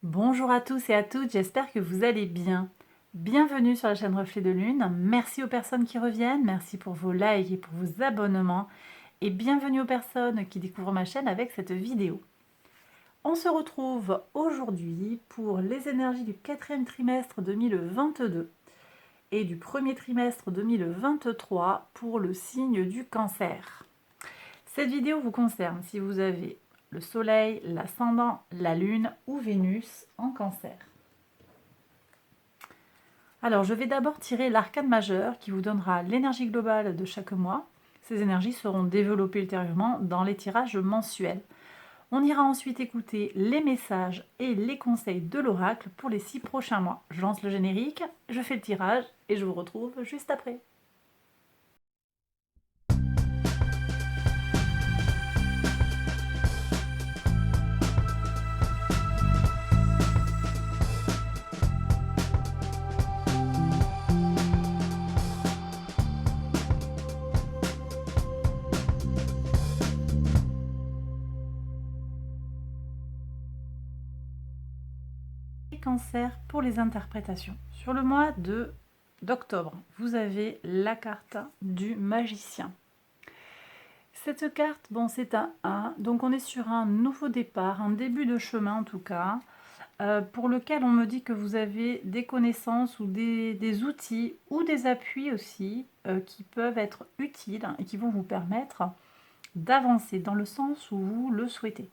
Bonjour à tous et à toutes, j'espère que vous allez bien. Bienvenue sur la chaîne Reflet de Lune. Merci aux personnes qui reviennent, merci pour vos likes et pour vos abonnements. Et bienvenue aux personnes qui découvrent ma chaîne avec cette vidéo. On se retrouve aujourd'hui pour les énergies du quatrième trimestre 2022 et du premier trimestre 2023 pour le signe du Cancer. Cette vidéo vous concerne si vous avez le soleil, l'ascendant, la lune ou Vénus en Cancer. Alors, je vais d'abord tirer l'arcane majeur qui vous donnera l'énergie globale de chaque mois. Ces énergies seront développées ultérieurement dans les tirages mensuels. On ira ensuite écouter les messages et les conseils de l'oracle pour les 6 prochains mois. Je lance le générique, je fais le tirage et je vous retrouve juste après. Cancer pour les interprétations. Sur le mois d'octobre, vous avez la carte du magicien. Cette carte, bon, c'est un 1, donc on est sur un nouveau départ, un début de chemin en tout cas, pour lequel on me dit que vous avez des connaissances ou des outils ou des appuis aussi qui peuvent être utiles et qui vont vous permettre d'avancer dans le sens où vous le souhaitez.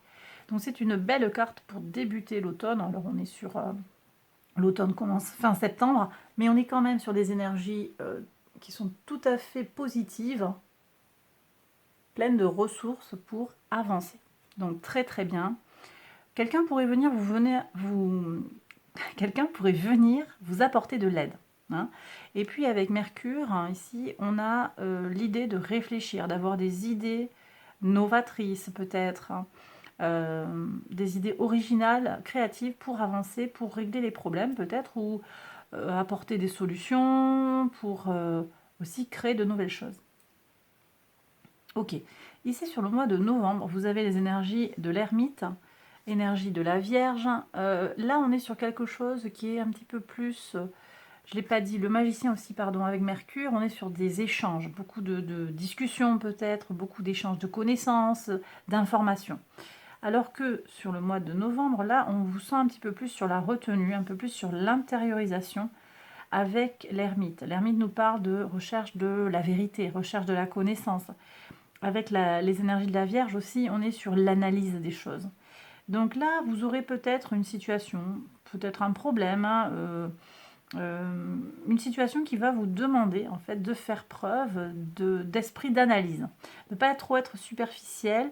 Donc c'est une belle carte pour débuter l'automne. Alors on est sur l'automne commence fin septembre, mais on est quand même sur des énergies qui sont tout à fait positives, pleines de ressources pour avancer. Donc très très bien. Quelqu'un pourrait venir quelqu'un pourrait venir vous apporter de l'aide. Hein. Et puis avec Mercure, hein, ici, on a l'idée de réfléchir, d'avoir des idées novatrices peut-être, hein, des idées originales, créatives pour avancer, pour régler les problèmes peut-être, ou apporter des solutions, pour aussi créer de nouvelles choses. Ok, ici sur le mois de novembre, vous avez les énergies de l'ermite, énergie de la Vierge. Là, on est sur quelque chose qui est un petit peu plus, je ne l'ai pas dit, le magicien aussi, pardon, avec Mercure, on est sur des échanges, beaucoup de discussions peut-être, beaucoup d'échanges de connaissances, d'informations. Alors que sur le mois de novembre, là, on vous sent un petit peu plus sur la retenue, un peu plus sur l'intériorisation avec l'ermite. L'ermite nous parle de recherche de la vérité, recherche de la connaissance. Avec les énergies de la Vierge aussi, on est sur l'analyse des choses. Donc là, vous aurez peut-être une situation, peut-être un problème, hein, une situation qui va vous demander en fait de faire preuve d'esprit d'analyse, de ne pas trop être superficiel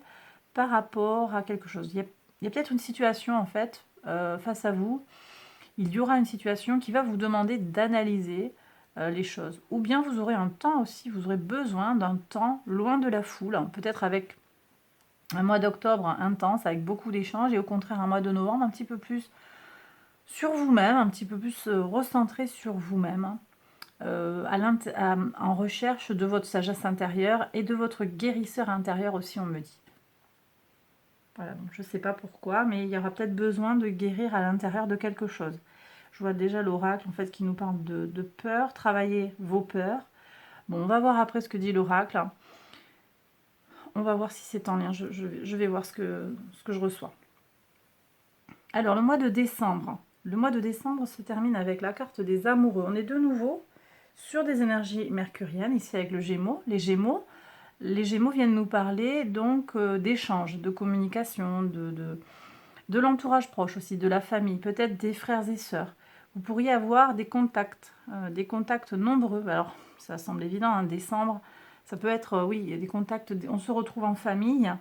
par rapport à quelque chose. Il y a peut-être une situation en fait face à vous, il y aura une situation qui va vous demander d'analyser les choses. Ou bien vous aurez un temps aussi, vous aurez besoin d'un temps loin de la foule, hein, peut-être avec un mois d'octobre intense, avec beaucoup d'échanges, et au contraire un mois de novembre un petit peu plus sur vous-même, un petit peu plus recentré sur vous-même, hein, en recherche de votre sagesse intérieure et de votre guérisseur intérieur aussi, on me dit. Voilà, donc je ne sais pas pourquoi, mais il y aura peut-être besoin de guérir à l'intérieur de quelque chose. Je vois déjà l'oracle en fait qui nous parle de peur, travailler vos peurs. Bon, on va voir après ce que dit l'oracle. On va voir si c'est en lien. Je vais voir ce que je reçois. Alors, le mois de décembre. Le mois de décembre se termine avec la carte des amoureux. On est de nouveau sur des énergies mercuriennes, ici avec le Gémeaux. Les Gémeaux viennent nous parler donc d'échanges, de communication, de l'entourage proche aussi, de la famille, peut-être des frères et sœurs. Vous pourriez avoir des contacts nombreux. Alors, ça semble évident, hein, décembre, ça peut être, oui, il y a des contacts, on se retrouve en famille,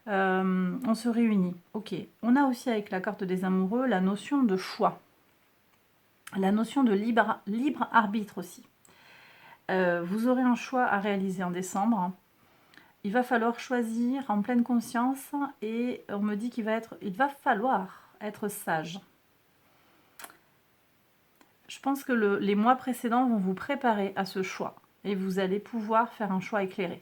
on se réunit. Ok, on a aussi avec la carte des amoureux la notion de choix, la notion de libre arbitre aussi. Vous aurez un choix à réaliser en décembre. Il va falloir choisir en pleine conscience et on me dit qu'il va falloir être sage. Je pense que les mois précédents vont vous préparer à ce choix et vous allez pouvoir faire un choix éclairé.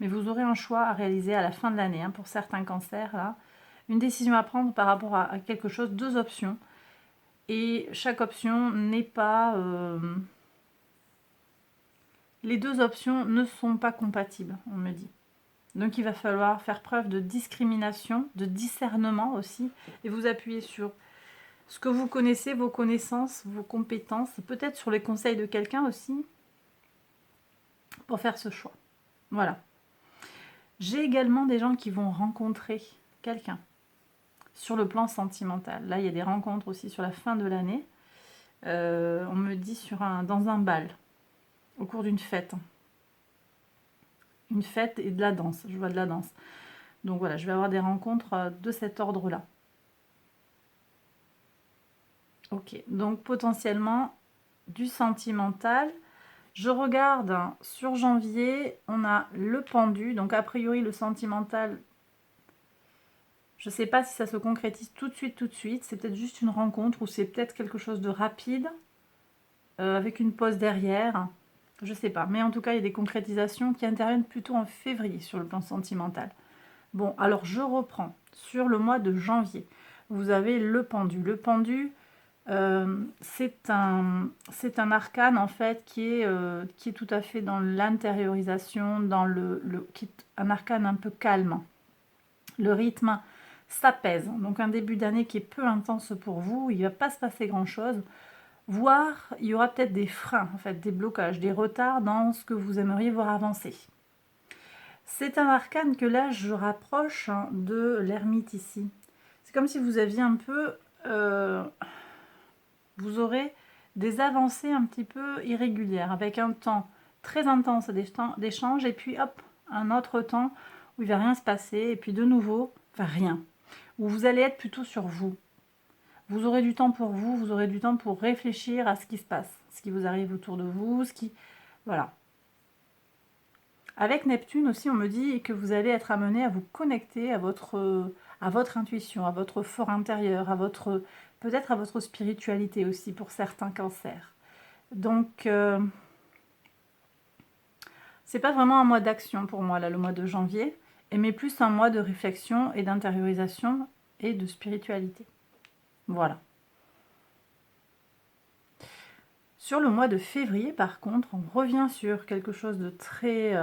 Mais vous aurez un choix à réaliser à la fin de l'année, hein, pour certains cancers, là, une décision à prendre par rapport à quelque chose, 2 options. Et chaque option n'est pas... les 2 options ne sont pas compatibles, on me dit. Donc il va falloir faire preuve de discrimination, de discernement aussi, et vous appuyer sur ce que vous connaissez, vos connaissances, vos compétences, peut-être sur les conseils de quelqu'un aussi, pour faire ce choix. Voilà. J'ai également des gens qui vont rencontrer quelqu'un sur le plan sentimental. Là, il y a des rencontres aussi sur la fin de l'année. On me dit dans un bal, au cours d'une fête. Une fête et de la danse. Je vois de la danse. Donc voilà, je vais avoir des rencontres de cet ordre-là. Ok, donc potentiellement du sentimental. Je regarde sur janvier, on a le pendu. Donc a priori, le sentimental, je ne sais pas si ça se concrétise tout de suite. C'est peut-être juste une rencontre ou c'est peut-être quelque chose de rapide avec une pause derrière. Je ne sais pas. Mais en tout cas, il y a des concrétisations qui interviennent plutôt en février sur le plan sentimental. Bon, alors je reprends. Sur le mois de janvier, vous avez le pendu. Le pendu, c'est un arcane en fait qui est tout à fait dans l'intériorisation, dans qui est un arcane un peu calme. Le rythme s'apaise. Donc un début d'année qui est peu intense pour vous, il ne va pas se passer grand-chose. Voire, il y aura peut-être des freins, en fait, des blocages, des retards dans ce que vous aimeriez voir avancer. C'est un arcane que là, je rapproche de l'ermite ici. C'est comme si vous aviez un peu... vous aurez des avancées un petit peu irrégulières, avec un temps très intense d'échange, et puis hop, un autre temps où il ne va rien se passer, et puis de nouveau, enfin rien. Où vous allez être plutôt sur vous. Vous aurez du temps pour vous, vous aurez du temps pour réfléchir à ce qui se passe, ce qui vous arrive autour de vous, Voilà. Avec Neptune aussi, on me dit que vous allez être amené à vous connecter à votre intuition, à votre fort intérieur, peut-être à votre spiritualité aussi pour certains cancers. Donc, c'est pas vraiment un mois d'action pour moi, là, le mois de janvier, mais plus un mois de réflexion et d'intériorisation et de spiritualité. Voilà. Sur le mois de février, par contre, on revient sur quelque chose de très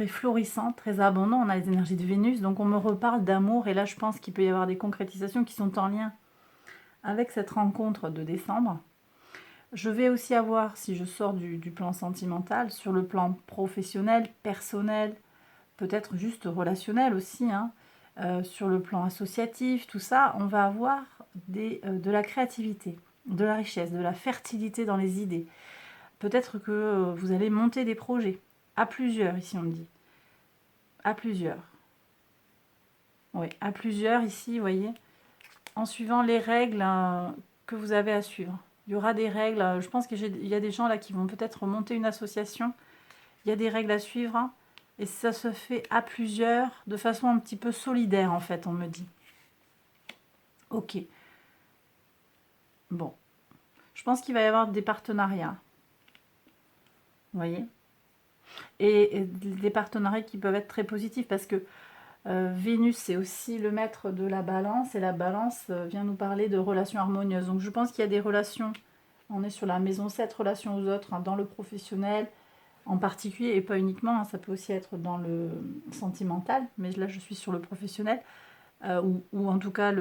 florissant, très abondant. On a les énergies de Vénus, donc on me reparle d'amour. Et là, je pense qu'il peut y avoir des concrétisations qui sont en lien avec cette rencontre de décembre. Je vais aussi avoir, si je sors du plan sentimental, sur le plan professionnel, personnel, peut-être juste relationnel aussi, sur le plan associatif, tout ça, on va avoir de la créativité, de la richesse, de la fertilité dans les idées. Peut-être que vous allez monter des projets, à plusieurs ici on me dit. À plusieurs. Oui, à plusieurs ici, vous voyez, en suivant les règles que vous avez à suivre. Il y aura des règles, je pense qu'il y a des gens là qui vont peut-être monter une association. Il y a des règles à suivre, et ça se fait à plusieurs, de façon un petit peu solidaire en fait, on me dit. Ok. Bon. Je pense qu'il va y avoir des partenariats. Vous voyez, et des partenariats qui peuvent être très positifs parce que Vénus, c'est aussi le maître de la balance, et la balance vient nous parler de relations harmonieuses. Donc je pense qu'il y a des relations, on est sur la maison 7, relations aux autres, dans le professionnel en particulier, et pas uniquement, ça peut aussi être dans le sentimental, mais là je suis sur le professionnel, ou en tout cas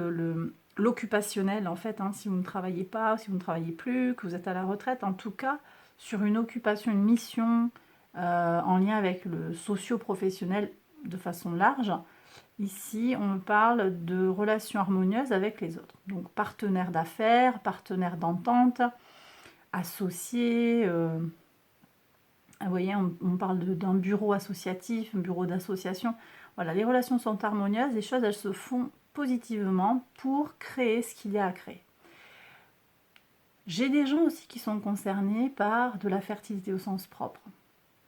l'occupationnel en fait, si vous ne travaillez pas, si vous ne travaillez plus, que vous êtes à la retraite, en tout cas sur une occupation, une mission en lien avec le socio-professionnel de façon large. Ici, on parle de relations harmonieuses avec les autres. Donc, partenaires d'affaires, partenaires d'entente, associés. Vous voyez, on parle d'un bureau associatif, un bureau d'association. Voilà, les relations sont harmonieuses. Les choses, elles se font positivement pour créer ce qu'il y a à créer. J'ai des gens aussi qui sont concernés par de la fertilité au sens propre.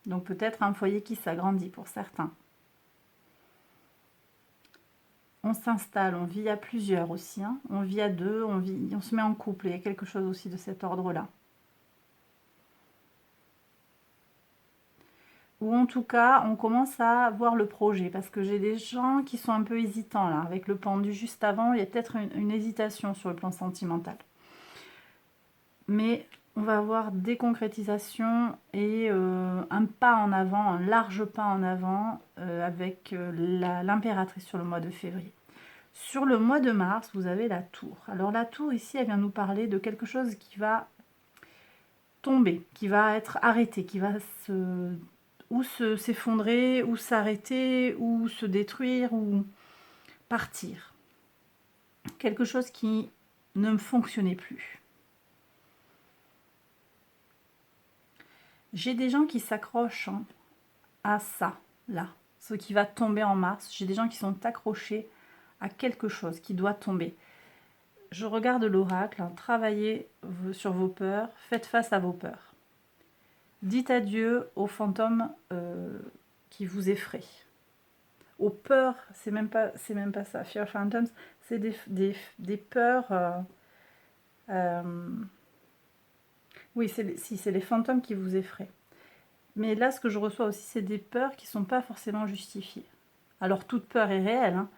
Donc, peut-être un foyer qui s'agrandit pour certains. On s'installe, on vit à plusieurs aussi, on vit à deux, on se met en couple, il y a quelque chose aussi de cet ordre-là. ou en tout cas, on commence à voir le projet, parce que j'ai des gens qui sont un peu hésitants là. Avec le pendu juste avant, il y a peut-être une hésitation sur le plan sentimental. Mais on va avoir des concrétisations et un pas en avant, un large pas en avant avec l'impératrice sur le mois de février. Sur le mois de mars, vous avez la tour. Alors la tour ici, elle vient nous parler de quelque chose qui va tomber, qui va être arrêté, qui va s'effondrer, ou s'arrêter, ou se détruire, ou partir. Quelque chose qui ne fonctionnait plus. J'ai des gens qui s'accrochent à ça, là, ce qui va tomber en mars. J'ai des gens qui sont accrochés à quelque chose qui doit tomber. Je regarde l'oracle, travaillez sur vos peurs, faites face à vos peurs. Dites adieu aux fantômes qui vous effraient. Aux peurs, c'est même pas ça. Fear Phantoms, c'est des peurs. Oui, c'est les fantômes qui vous effraient. Mais là, ce que je reçois aussi, c'est des peurs qui ne sont pas forcément justifiées. Alors, toute peur est réelle, hein,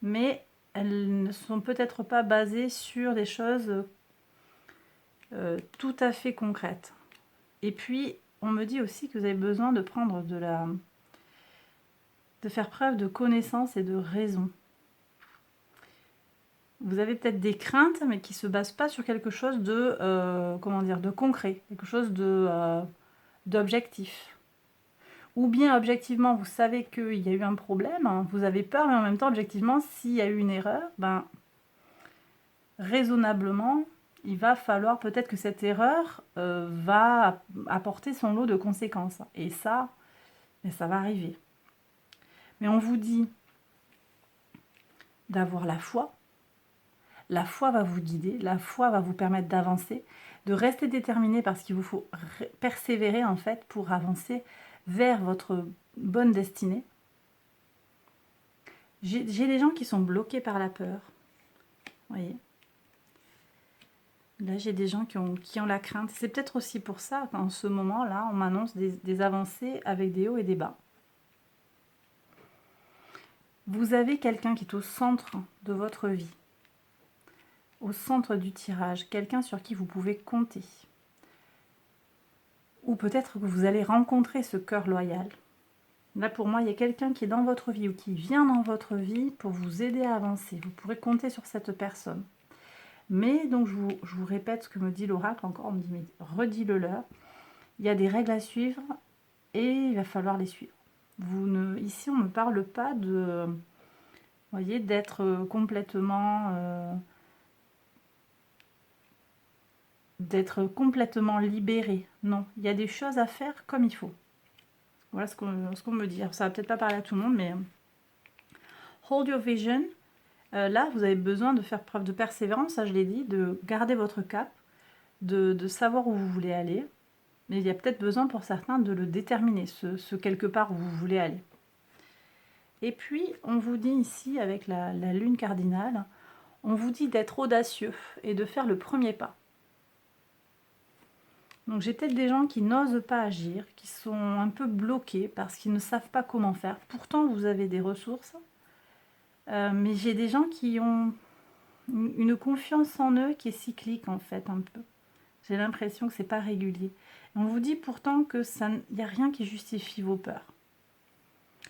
mais elles ne sont peut-être pas basées sur des choses tout à fait concrètes. Et puis, on me dit aussi que vous avez besoin de prendre de faire preuve de connaissance et de raison. Vous avez peut-être des craintes, mais qui ne se basent pas sur quelque chose de, de concret, quelque chose d'objectif. Ou bien, objectivement, vous savez qu'il y a eu un problème, hein, vous avez peur, mais en même temps, objectivement, s'il y a eu une erreur, ben, raisonnablement, il va falloir peut-être que cette erreur va apporter son lot de conséquences. Et ça va arriver. Mais on vous dit d'avoir la foi. La foi va vous guider, la foi va vous permettre d'avancer, de rester déterminé parce qu'il vous faut persévérer en fait pour avancer vers votre bonne destinée. J'ai des gens qui sont bloqués par la peur. Vous voyez ? Là, j'ai des gens qui ont la crainte. C'est peut-être aussi pour ça qu'en ce moment-là, on m'annonce des avancées avec des hauts et des bas. Vous avez quelqu'un qui est au centre de votre vie, au centre du tirage, quelqu'un sur qui vous pouvez compter. Ou peut-être que vous allez rencontrer ce cœur loyal. Là, pour moi, il y a quelqu'un qui est dans votre vie ou qui vient dans votre vie pour vous aider à avancer. Vous pourrez compter sur cette personne. Mais, donc, je vous répète ce que me dit l'oracle, encore, on me dit, mais redis-le leur. Il y a des règles à suivre et il va falloir les suivre. Ici, on ne me parle pas de, voyez, d'être complètement libéré. Non, il y a des choses à faire comme il faut. Voilà ce qu'on me dit. Alors, ça va peut-être pas parler à tout le monde, mais hold your vision. Là, vous avez besoin de faire preuve de persévérance, ça je l'ai dit, de garder votre cap, de savoir où vous voulez aller. Mais il y a peut-être besoin pour certains de le déterminer, ce quelque part où vous voulez aller. Et puis, on vous dit ici, avec la lune cardinale, on vous dit d'être audacieux et de faire le premier pas. Donc j'ai peut-être des gens qui n'osent pas agir, qui sont un peu bloqués parce qu'ils ne savent pas comment faire. Pourtant, vous avez des ressources. Mais j'ai des gens qui ont une confiance en eux qui est cyclique en fait un peu. J'ai l'impression que c'est pas régulier. Et on vous dit pourtant que il n'y a rien qui justifie vos peurs.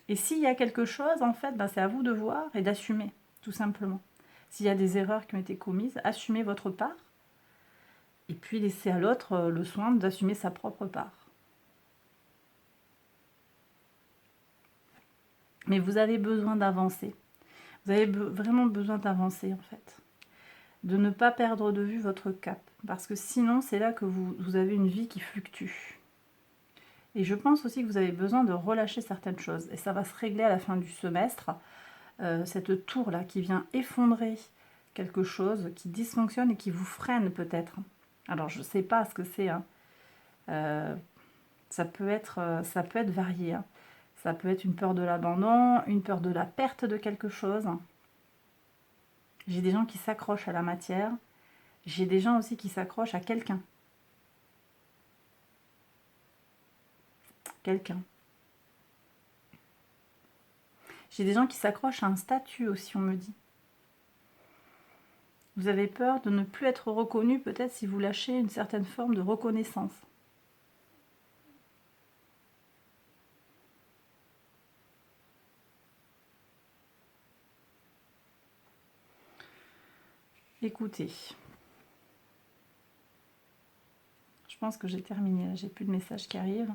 Et s'il y a quelque chose, en fait, c'est à vous de voir et d'assumer, tout simplement. S'il y a des erreurs qui ont été commises, assumez votre part. Et puis laissez à l'autre le soin d'assumer sa propre part. Mais vous avez besoin d'avancer. Vous avez vraiment besoin d'avancer, en fait. De ne pas perdre de vue votre cap. Parce que sinon, c'est là que vous avez une vie qui fluctue. Et je pense aussi que vous avez besoin de relâcher certaines choses. Et ça va se régler à la fin du semestre. Cette tour-là qui vient effondrer quelque chose, qui dysfonctionne et qui vous freine peut-être. Alors, je ne sais pas ce que c'est. Hein. Ça peut être varié. Hein. Ça peut être une peur de l'abandon, une peur de la perte de quelque chose. J'ai des gens qui s'accrochent à la matière. J'ai des gens aussi qui s'accrochent à quelqu'un. Quelqu'un. J'ai des gens qui s'accrochent à un statut aussi, on me dit. Vous avez peur de ne plus être reconnu, peut-être si vous lâchez une certaine forme de reconnaissance. Écoutez, je pense que j'ai terminé, là, j'ai plus de messages qui arrivent.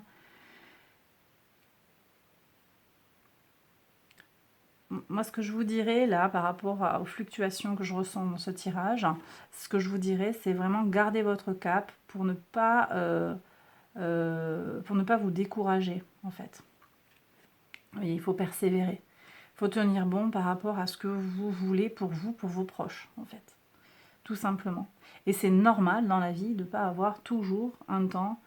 Moi, ce que je vous dirais là, par rapport aux fluctuations que je ressens dans ce tirage, ce que je vous dirais, c'est vraiment garder votre cap pour ne pas vous décourager, en fait. Oui, il faut persévérer. Il faut tenir bon par rapport à ce que vous voulez pour vous, pour vos proches, en fait. Tout simplement. Et c'est normal dans la vie de ne pas avoir toujours un temps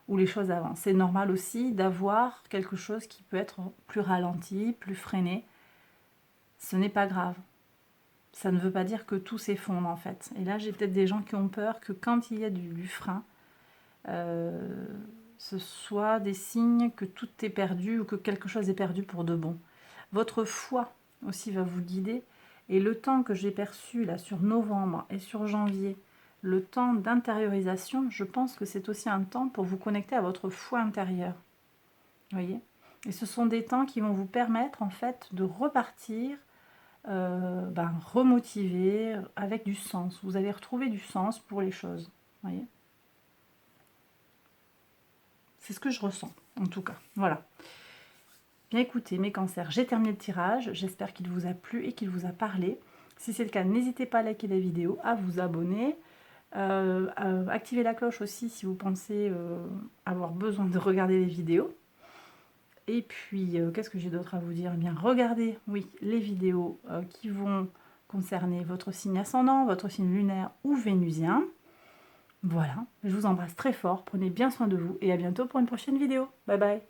où les choses avancent. C'est normal aussi d'avoir quelque chose qui peut être plus ralenti, plus freiné. Ce n'est pas grave. Ça ne veut pas dire que tout s'effondre en fait. Et là, j'ai peut-être des gens qui ont peur que quand il y a du frein, ce soit des signes que tout est perdu ou que quelque chose est perdu pour de bon. Votre foi aussi va vous guider. Et le temps que j'ai perçu là sur novembre et sur janvier, le temps d'intériorisation, je pense que c'est aussi un temps pour vous connecter à votre foi intérieure. Vous voyez ? Et ce sont des temps qui vont vous permettre en fait de repartir remotivé, avec du sens. Vous allez retrouver du sens pour les choses. Voyez, c'est ce que je ressens, en tout cas. Voilà. Bien écoutez, mes cancers, j'ai terminé le tirage. J'espère qu'il vous a plu et qu'il vous a parlé. Si c'est le cas, n'hésitez pas à liker la vidéo, à vous abonner. Activez la cloche aussi si vous pensez avoir besoin de regarder les vidéos. Et puis, qu'est-ce que j'ai d'autre à vous dire ? Eh bien, regardez, oui, les vidéos qui vont concerner votre signe ascendant, votre signe lunaire ou vénusien. Voilà, je vous embrasse très fort, prenez bien soin de vous et à bientôt pour une prochaine vidéo. Bye bye.